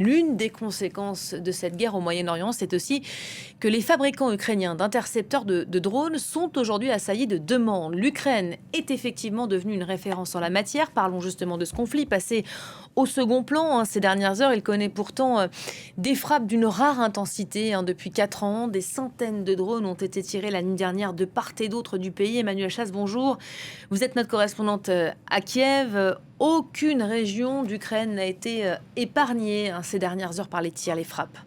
L'une des conséquences de cette guerre au Moyen-Orient, c'est aussi que les fabricants ukrainiens d'intercepteurs de drones sont aujourd'hui assaillis de demandes. L'Ukraine est effectivement devenue une référence en la matière. Parlons justement de ce conflit passé au second plan ces dernières heures. Il connaît pourtant des frappes d'une rare intensité depuis 4 ans. Des centaines de drones ont été tirés la nuit dernière de part et d'autre du pays. Emmanuel Chasse, bonjour. Vous êtes notre correspondante à Kiev. Aucune région d'Ukraine n'a été épargnée ces dernières heures par les tirs, les frappes.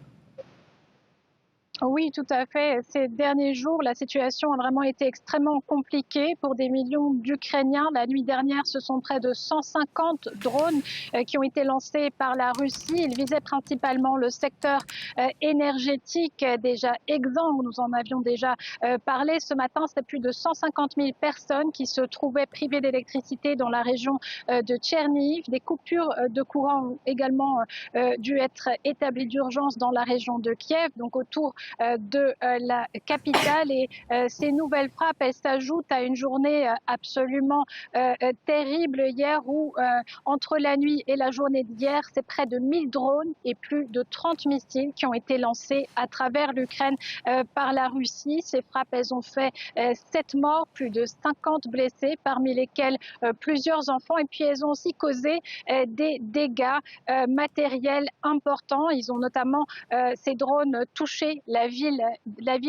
Oui, tout à fait. Ces derniers jours, la situation a vraiment été extrêmement compliquée pour des millions d'Ukrainiens. La nuit dernière, ce sont près de 150 drones qui ont été lancés par la Russie. Ils visaient principalement le secteur énergétique déjà exsangue. Nous en avions déjà parlé ce matin. C'était plus de 150 000 personnes qui se trouvaient privées d'électricité dans la région de Tchernihiv. Des coupures de courant ont également dû être établies d'urgence dans la région de Kiev, donc autour de la capitale. Et ces nouvelles frappes, elles s'ajoutent à une journée absolument terrible hier où entre la nuit et la journée d'hier, c'est près de 1000 drones et plus de 30 missiles qui ont été lancés à travers l'Ukraine par la Russie. Ces frappes, elles ont fait 7 morts, plus de 50 blessés, parmi lesquels plusieurs enfants. Et puis elles ont aussi causé des dégâts matériels importants. Ils ont notamment, ces drones, touché la ville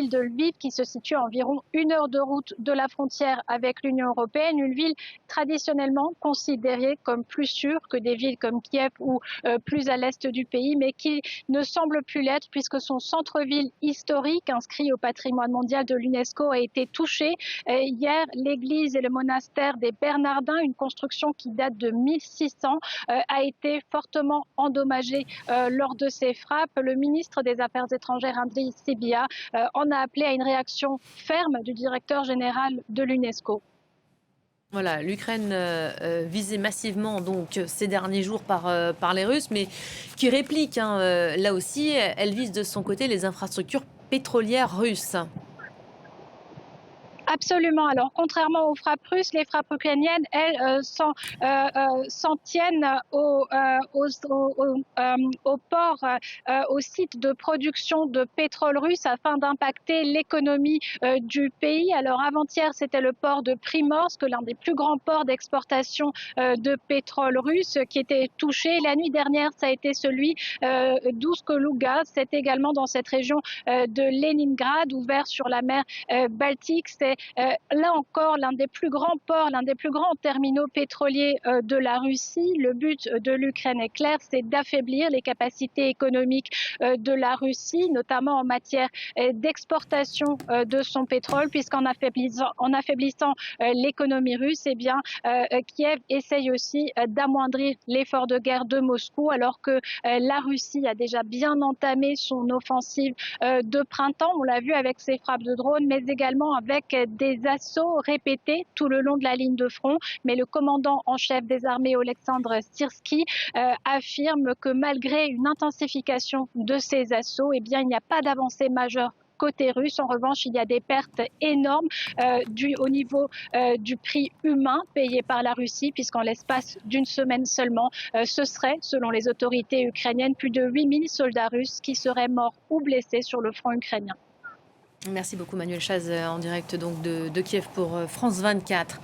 de Lviv, qui se situe à environ 1 heure de route de la frontière avec l'Union européenne, une ville traditionnellement considérée comme plus sûre que des villes comme Kiev ou plus à l'est du pays, mais qui ne semble plus l'être puisque son centre-ville historique, inscrit au patrimoine mondial de l'UNESCO, a été touché. Hier, l'église et le monastère des Bernardins, une construction qui date de 1600, a été fortement endommagée lors de ces frappes. Le ministre des Affaires étrangères, Andriy Sybiha, en a appelé à une réaction ferme du directeur général de l'UNESCO. Voilà, l'Ukraine visée massivement donc ces derniers jours par les Russes, mais qui réplique. Là aussi, elle vise de son côté les infrastructures pétrolières russes. Absolument. Alors, contrairement aux frappes russes, les frappes ukrainiennes, elles, s'en tiennent au port, au site de production de pétrole russe afin d'impacter l'économie du pays. Alors, avant-hier, c'était le port de Primorsk, l'un des plus grands ports d'exportation de pétrole russe, qui était touché. La nuit dernière, ça a été celui d'Oust-Luga. C'est également dans cette région de Leningrad, ouvert sur la mer Baltique. C'est là encore l'un des plus grands ports, l'un des plus grands terminaux pétroliers de la Russie. Le but de l'Ukraine est clair, c'est d'affaiblir les capacités économiques de la Russie, notamment en matière d'exportation de son pétrole, puisqu'en affaiblissant l'économie russe, eh bien, Kiev essaye aussi d'amoindrir l'effort de guerre de Moscou, alors que la Russie a déjà bien entamé son offensive de printemps. On l'a vu avec ses frappes de drones, mais également avec des assauts répétés tout le long de la ligne de front. Mais le commandant en chef des armées, Oleksandr Syrski, affirme que malgré une intensification de ces assauts, eh bien, il n'y a pas d'avancée majeure côté russe. En revanche, il y a des pertes énormes dues au niveau du prix humain payé par la Russie, puisqu'en l'espace d'une semaine seulement, ce serait, selon les autorités ukrainiennes, plus de 8000 soldats russes qui seraient morts ou blessés sur le front ukrainien. Merci beaucoup Manuel Chaz en direct donc de Kiev pour France 24.